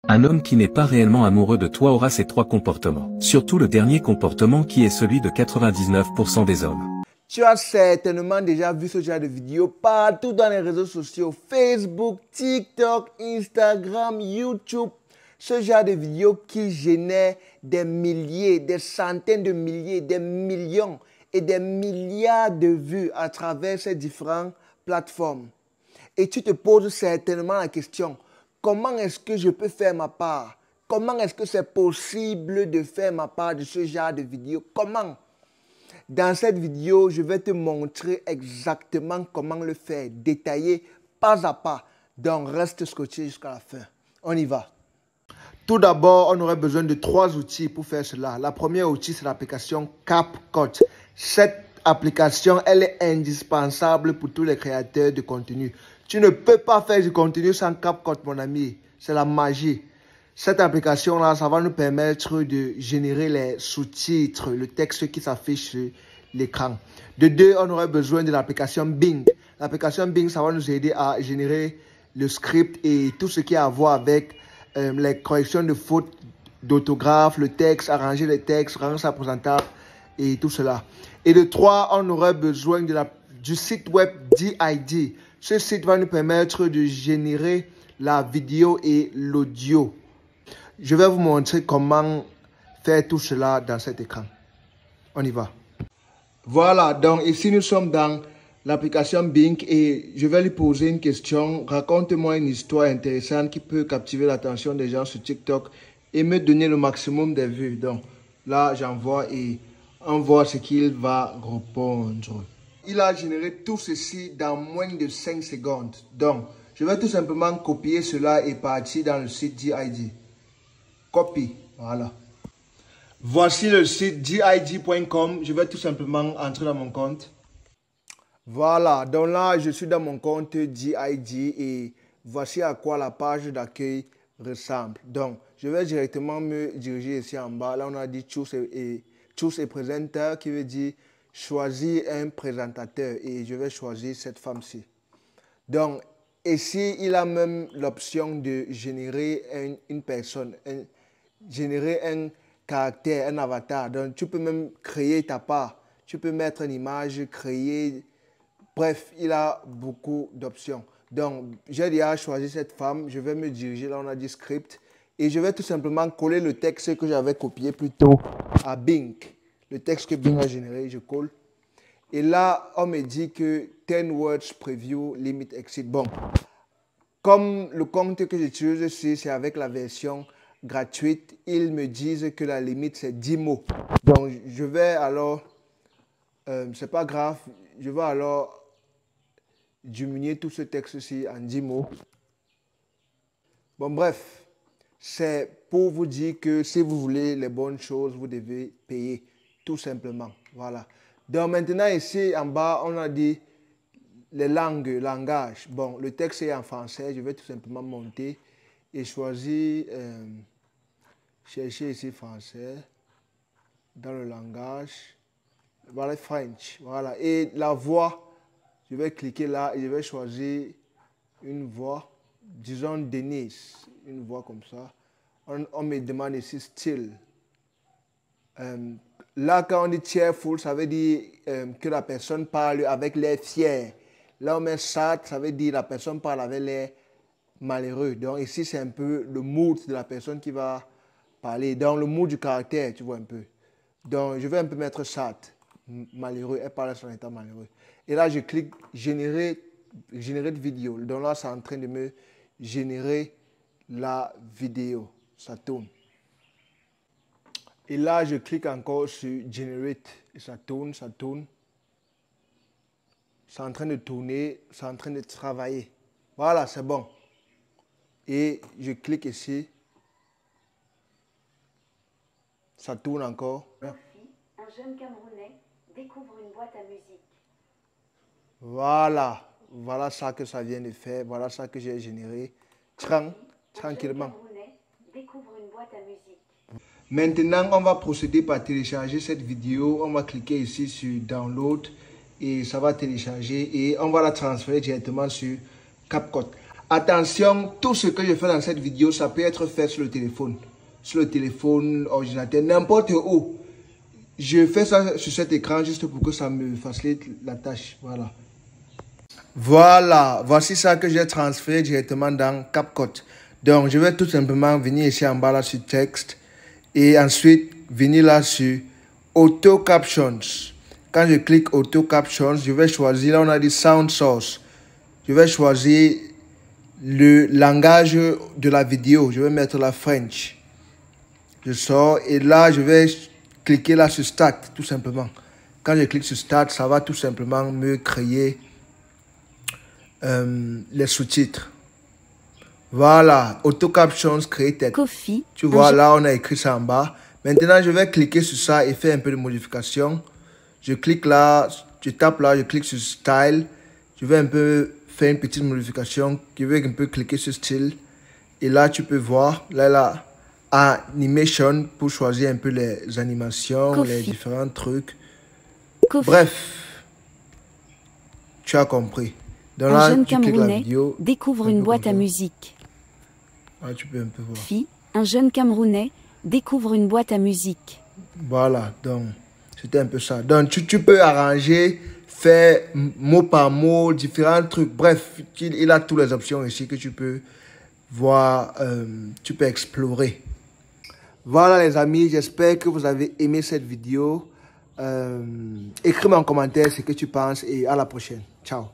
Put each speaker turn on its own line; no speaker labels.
Un homme qui n'est pas réellement amoureux de toi aura ces trois comportements. Surtout le dernier comportement qui est celui de 99% des hommes.
Tu as certainement déjà vu ce genre de vidéos partout dans les réseaux sociaux, Facebook, TikTok, Instagram, YouTube. Ce genre de vidéos qui génèrent des milliers, des centaines de milliers, des millions et des milliards de vues à travers ces différentes plateformes. Et tu te poses certainement la question, comment est-ce que je peux faire ma part? Comment est-ce que c'est possible de faire ma part de ce genre de vidéos? Comment? Dans cette vidéo, je vais te montrer exactement comment le faire, détaillé pas à pas. Donc, reste scotché jusqu'à la fin. On y va. Tout d'abord, on aurait besoin de 3 outils pour faire cela. La première outil, c'est l'application CapCut. Cette application, elle est indispensable pour tous les créateurs de contenu. Tu ne peux pas faire du contenu sans CapCut, mon ami. C'est la magie. Cette application-là, ça va nous permettre de générer les sous-titres, le texte qui s'affiche sur l'écran. De deux, on aurait besoin de l'application Bing. L'application Bing, ça va nous aider à générer le script et tout ce qui a à voir avec les corrections de fautes d'orthographe, le texte, arranger les textes, rendre ça présentable et tout cela. Et de trois, on aurait besoin du site web DID. Ce site va nous permettre de générer la vidéo et l'audio. Je vais vous montrer comment faire tout cela dans cet écran. On y va. Voilà, donc ici nous sommes dans l'application Bing et je vais lui poser une question. Raconte-moi une histoire intéressante qui peut captiver l'attention des gens sur TikTok et me donner le maximum de vues. Donc là, j'envoie et on voit ce qu'il va répondre. Il a généré tout ceci dans moins de 5 secondes. Donc, je vais tout simplement copier cela et partir dans le site DID. Copie, voilà. Voici le site did.com. Je vais tout simplement entrer dans mon compte. Voilà, donc là, je suis dans mon compte DID et voici à quoi la page d'accueil ressemble. Donc, je vais directement me diriger ici en bas. Là, on a dit Choose a Presenter qui veut dire choisir un présentateur et je vais choisir cette femme-ci. Donc, ici, il a même l'option de générer une personne, générer un caractère, un avatar. Donc, tu peux même créer ta part. Tu peux mettre une image, créer. Bref, il a beaucoup d'options. Donc, j'ai déjà choisi cette femme. Je vais me diriger. Là, on a dit script. Et je vais tout simplement coller le texte que j'avais copié plus tôt à Bing. Le texte que Bing a généré, je colle. Et là, on me dit que 10 words preview limit exit. Bon, comme le compte que j'utilise ici, c'est avec la version gratuite, ils me disent que la limite c'est 10 mots. Donc je vais alors, c'est pas grave, je vais alors diminuer tout ce texte-ci en 10 mots. Bon bref, c'est pour vous dire que si vous voulez les bonnes choses, vous devez payer tout simplement. Voilà. Donc maintenant ici en bas, on a dit les langages. Bon, le texte est en français, je vais tout simplement monter et choisir, chercher ici français, dans le langage, voilà French, voilà. Et la voix, je vais cliquer là et je vais choisir une voix, disons Denise, une voix comme ça. On me demande ici style. Là, quand on dit cheerful, ça veut dire que la personne parle avec l'air fier. Là, on met sad, ça veut dire que la personne parle avec l'air malheureux. Donc ici, c'est un peu le mood de la personne qui va parler. Dans le mood du caractère, tu vois un peu. Donc, je vais un peu mettre sad, malheureux. Elle parle son état malheureux. Et là, je clique générer de vidéo. Donc là, c'est en train de me générer la vidéo. Ça tourne. Et là, je clique encore sur Generate. Et ça tourne, ça tourne. C'est en train de tourner, c'est en train de travailler. Voilà, c'est bon. Et je clique ici. Ça tourne encore.
Un jeune Camerounais découvre une boîte à musique.
Voilà. Voilà ça que ça vient de faire. Voilà ça que j'ai généré. Tranquillement.
Un jeune Camerounais découvre une boîte à musique.
Maintenant, on va procéder par télécharger cette vidéo. On va cliquer ici sur Download et ça va télécharger et on va la transférer directement sur CapCut. Attention, tout ce que je fais dans cette vidéo, ça peut être fait sur le téléphone. Sur le téléphone, ordinateur, n'importe où. Je fais ça sur cet écran juste pour que ça me facilite la tâche. Voilà. Voilà, voici ça que j'ai transféré directement dans CapCut. Donc, je vais tout simplement venir ici en bas là sur texte et ensuite venir là sur Auto Captions. Quand je clique Auto Captions, je vais choisir, là on a dit Sound Source. Je vais choisir le langage de la vidéo. Je vais mettre la French. Je sors et là je vais cliquer là sur Start tout simplement. Quand je clique sur Start, ça va tout simplement me créer les sous-titres. Voilà, Auto Captions Created.
Ko-fi.
Tu vois, là, on a écrit ça en bas. Maintenant, je vais cliquer sur ça et faire un peu de modification. Je clique là, je tape là, je clique sur Style. Je vais un peu faire une petite modification. Je vais un peu cliquer sur Style. Et là, tu peux voir, là, Animation pour choisir un peu les animations,
Ko-fi.
les différents trucs.
Ko-fi.
Bref, tu as compris. Donc
Un
là,
jeune
tu cliques la
Camerounais
vidéo.
découvre
un
une
peu
boîte
comme
à
ça.
musique.
Là, tu peux un peu voir.
Un jeune Camerounais découvre une boîte à musique.
Voilà, donc c'était un peu ça. Donc tu peux arranger, faire mot par mot, différents trucs. Bref, il a toutes les options ici que tu peux voir, tu peux explorer. Voilà les amis, j'espère que vous avez aimé cette vidéo. Écris-moi en commentaire ce que tu penses et à la prochaine. Ciao.